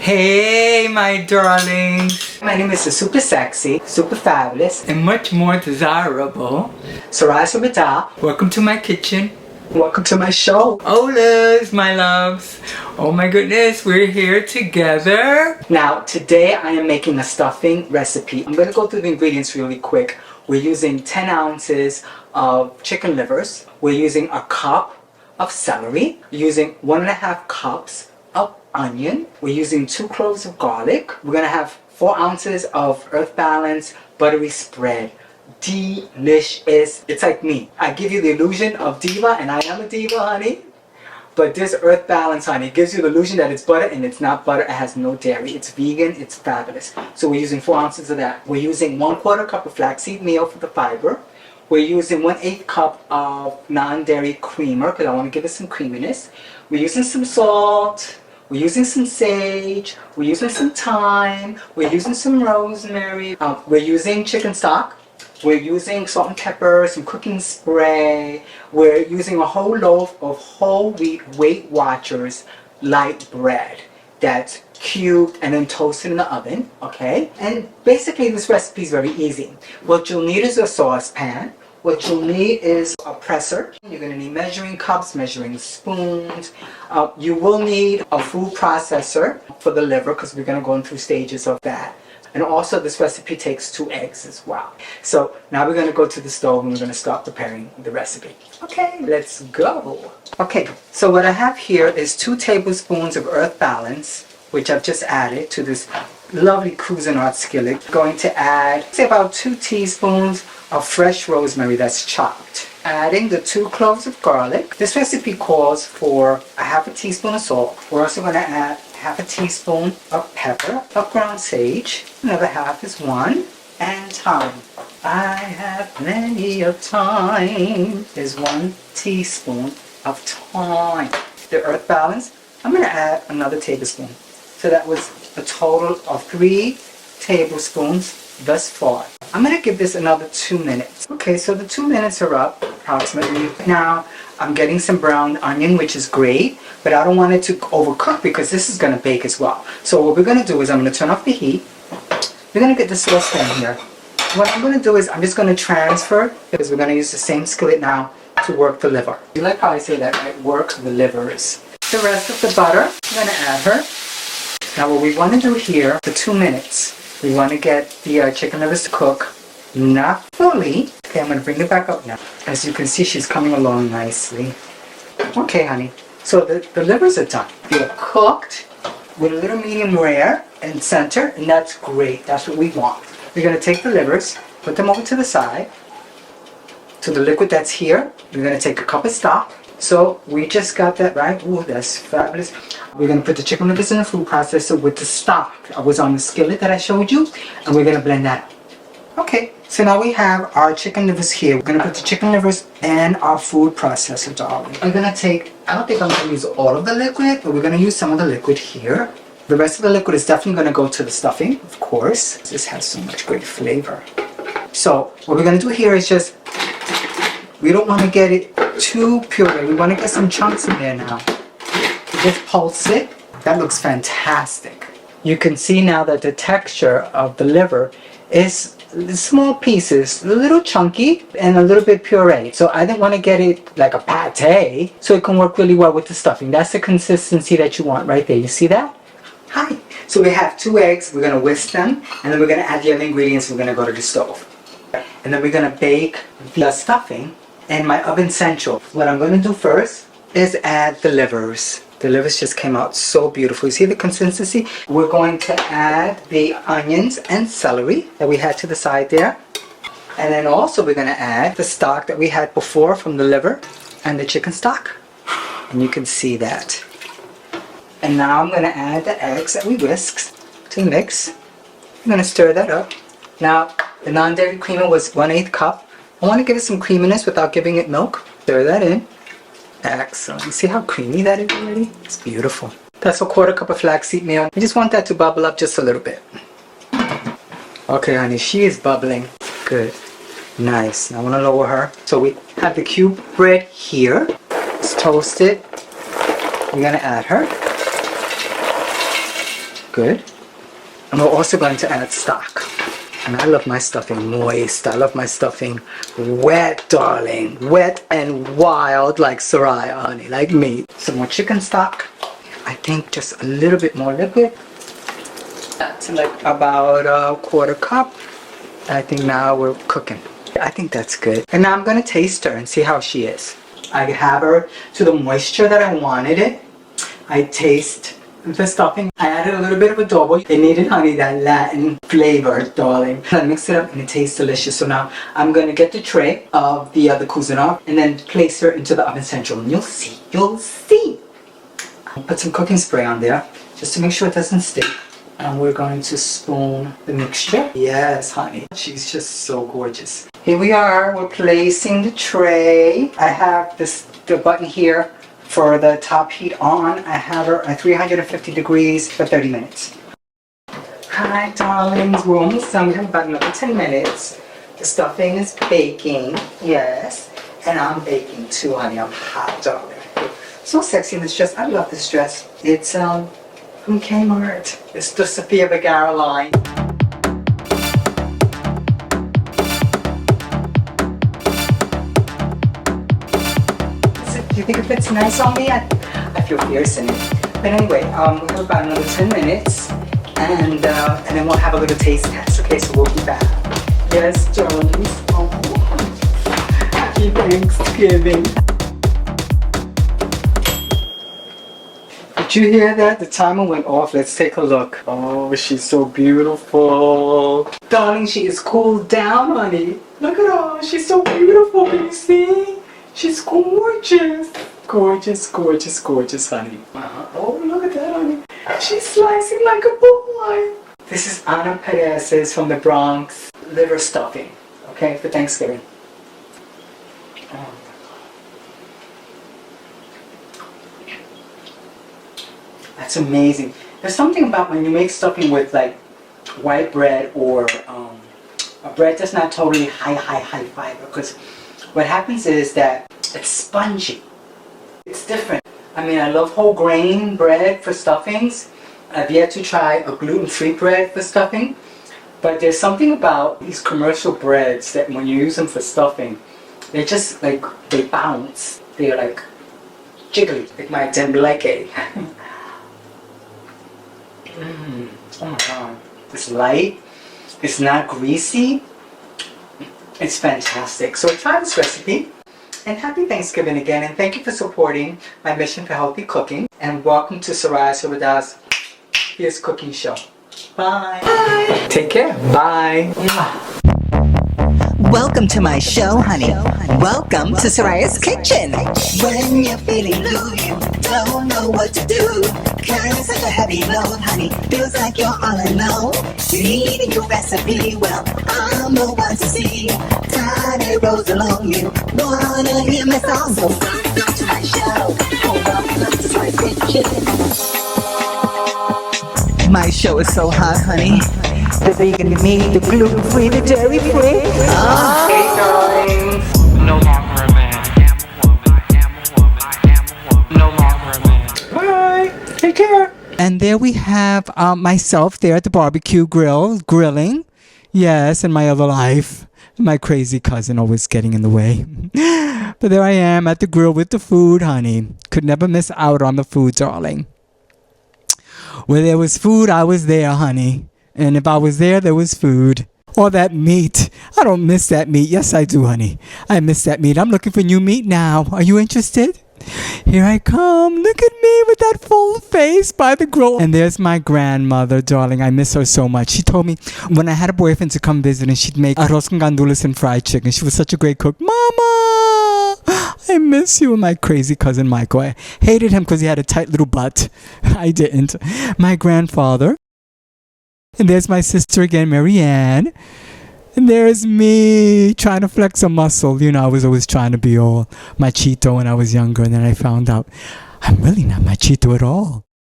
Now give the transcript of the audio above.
Hey, my darlings. My name is the super sexy, super fabulous, And much more desirable. Sarai Sabata. Welcome to my kitchen. Welcome to my show. Holas, my loves. Oh my goodness, we're here together. Now, today I am making a stuffing recipe. I'm going to go through the ingredients really quick. We're using 10 ounces of chicken livers. We're using a cup of celery. We're using 1.5 cups of onion. We're using 2 cloves of garlic. We're going to have 4 ounces of Earth Balance buttery spread. Delicious. It's like me. I give you the illusion of diva, and I am a diva, honey. But this Earth Balance, honey, it gives you the illusion that it's butter, and it's not butter. It has no dairy. It's vegan. It's fabulous. So we're using 4 ounces of that. We're using 1/4 cup of flaxseed meal for the fiber. We're using 1/8 cup of non-dairy creamer because I want to give it some creaminess. We're using some salt. We're using some sage. We're using some thyme. We're using some rosemary. We're using chicken stock. We're using salt and pepper, some cooking spray. We're using a whole loaf of whole wheat Weight Watchers light bread that's cubed and then toasted in the oven, okay? And basically this recipe is very easy. What you'll need is a saucepan. What you'll need is a presser. You're going to need measuring cups, measuring spoons. You will need a food processor for the liver because we're going to go through stages of that. And also this recipe takes 2 eggs as well. So now we're going to go to the stove and we're going to start preparing the recipe. Okay, let's go. Okay, so what I have here is 2 tablespoons of Earth Balance, which I've just added to this lovely Cuisinart skillet. I'm going to add, say, about 2 teaspoons of fresh rosemary that's chopped. Adding the 2 cloves of garlic. This recipe calls for a 1/2 teaspoon of salt. We're also going to add 1/2 teaspoon of pepper, of ground sage. Another half is 1. And thyme. I have plenty of time. Is 1 teaspoon of thyme. The Earth Balance, I'm going to add another tablespoon. So that was a total of 3 tablespoons thus far. I'm going to give this another 2 minutes. Okay, so the 2 minutes are up approximately. Now I'm getting some brown onion, which is great, but I don't want it to overcook because this is going to bake as well. So what we're going to do is I'm going to turn off the heat. We're going to get the saucepan here. What I'm going to do is I'm just going to transfer, because we're going to use the same skillet now to work the liver. You like how I say that, right? Work the livers. The rest of the butter, I'm going to add her. Now what we want to do here for 2 minutes, we want to get the chicken livers to cook, not fully. Okay, I'm going to bring it back up now. As you can see, she's coming along nicely. Okay, honey. So the livers are done. They're cooked with a little medium rare in center, and that's great. That's what we want. We're going to take the livers, put them over to the side. To the liquid that's here, we're going to take a cup of stock. So we just got that right. Ooh, that's fabulous. We're going to put the chicken livers in the food processor with the stock. I was on the skillet that I showed you, and we're going to blend that. Okay, so now we have our chicken livers here. We're going to put the chicken livers in our food processor, darling. I'm going to take, I don't think I'm going to use all of the liquid, but we're going to use some of the liquid here. The rest of the liquid is definitely going to go to the stuffing, of course. This has so much great flavor. So what we're going to do here is just, we don't want to get it too puree. We want to get some chunks in there now. Just pulse it. That looks fantastic. You can see now that the texture of the liver is small pieces, a little chunky and a little bit puree. So I didn't want to get it like a pate, so it can work really well with the stuffing. That's the consistency that you want right there. You see that? Hi. So we have 2 eggs. We're going to whisk them, and then we're going to add the other ingredients. We're going to go to the stove. And then we're going to bake the stuffing in my oven central. What I'm going to do first is add the livers. The livers just came out so beautiful. You see the consistency? We're going to add the onions and celery that we had to the side there. And then also we're going to add the stock that we had before from the liver and the chicken stock. And you can see that. And now I'm going to add the eggs that we whisked to the mix. I'm going to stir that up. Now, the non-dairy creamer was 1/8 cup. I want to give it some creaminess without giving it milk. Stir that in. Excellent. You see how creamy that is already? It's beautiful. That's a 1/4 cup of flaxseed meal. I just want that to bubble up just a little bit. Okay, honey, she is bubbling. Good. Nice. Now I want to lower her. So we have the cube bread here. It's toasted. We're going to add her. Good. And we're also going to add stock. And I love my stuffing moist. I love my stuffing wet, darling. Wet and wild like Soraya, honey, like me. Some more chicken stock. I think just a little bit more liquid. That's like about a quarter cup. I think now we're cooking. I think that's good. And now I'm gonna taste her and see how she is. I have her to the moisture that I wanted it. I taste the stuffing. I added a little bit of adobo. It needed, honey, that Latin flavor, darling. I mixed it up and it tastes delicious. So now I'm gonna get the tray of the Cuisinart and then place her into the oven central. And you'll see, you'll see. I'll put some cooking spray on there just to make sure it doesn't stick. And we're going to spoon the mixture. Yes, honey. She's just so gorgeous. Here we are. We're placing the tray. I have the button here for the top heat on. I have her at 350 degrees for 30 minutes. Hi, darlings. We're almost done. We have about another 10 minutes. The stuffing is baking. Yes. And I'm baking too, honey. I'm hot, darling. So sexy in this dress. I love this dress. It's from Kmart. It's the Sofia Vergara line. Do you think it fits nice on me? I feel fierce in it. But anyway, we have about another 10 minutes and then we'll have a little taste test. Okay, so we'll be back. Yes, darlings. Oh, happy Thanksgiving. Did you hear that? The timer went off. Let's take a look. Oh, she's so beautiful. Darling, she is cooled down, honey. Look at her. She's so beautiful. Can you see? She's gorgeous. Gorgeous, gorgeous, gorgeous, honey. Oh, look at that, honey. She's slicing like a boy. This is Mamma Perez's from the Bronx liver stuffing. Okay, for Thanksgiving. Oh. That's amazing. There's something about when you make stuffing with like white bread or a bread that's not totally high fiber, because what happens is that it's spongy. It's different. I mean, I love whole grain bread for stuffings. I've yet to try a gluten-free bread for stuffing, but there's something about these commercial breads that when you use them for stuffing, they just like, they bounce. They're like jiggly, like my tembleque. Oh my god. It's light, it's not greasy, it's fantastic. So try this recipe, and happy Thanksgiving again, and thank you for supporting my mission for healthy cooking, and welcome to Soraya Sobada's Fierce Cooking Show. Bye. Bye. Take care. Bye. Welcome to my show, honey. Welcome to Soraya's Kitchen. When you're feeling blue, you don't know what to do. Carrying such a heavy load, honey. Feels like you're all alone. You need a new recipe, well, I'm the one to see. Friday rolls along, you wanna hear my song, so welcome to my show. Oh, welcome to Soraya's Kitchen. My show is so hot, honey. The vegan meat, the gluten-free, the dairy-free. Hey, darling. No longer a man. No longer a man. Bye. Take care. And there we have myself there at the barbecue grill, grilling. Yes, in my other life. My crazy cousin always getting in the way. But there I am at the grill with the food, honey. Could never miss out on the food, darling. Where there was food, I was there, honey. And if I was there, there was food. Or that meat. I don't miss that meat. Yes, I do, honey. I miss that meat. I'm looking for new meat now. Are you interested? Here I come. Look at me with that full face by the grill. And there's my grandmother, darling. I miss her so much. She told me when I had a boyfriend to come visit and she'd make arroz con gandules and fried chicken. She was such a great cook. Mama! I miss you. And my crazy cousin Michael. I hated him because he had a tight little butt. I didn't. My grandfather. And there's my sister again, Marianne. And there's me trying to flex a muscle. You know, I was always trying to be all machito when I was younger. And then I found out I'm really not machito at all.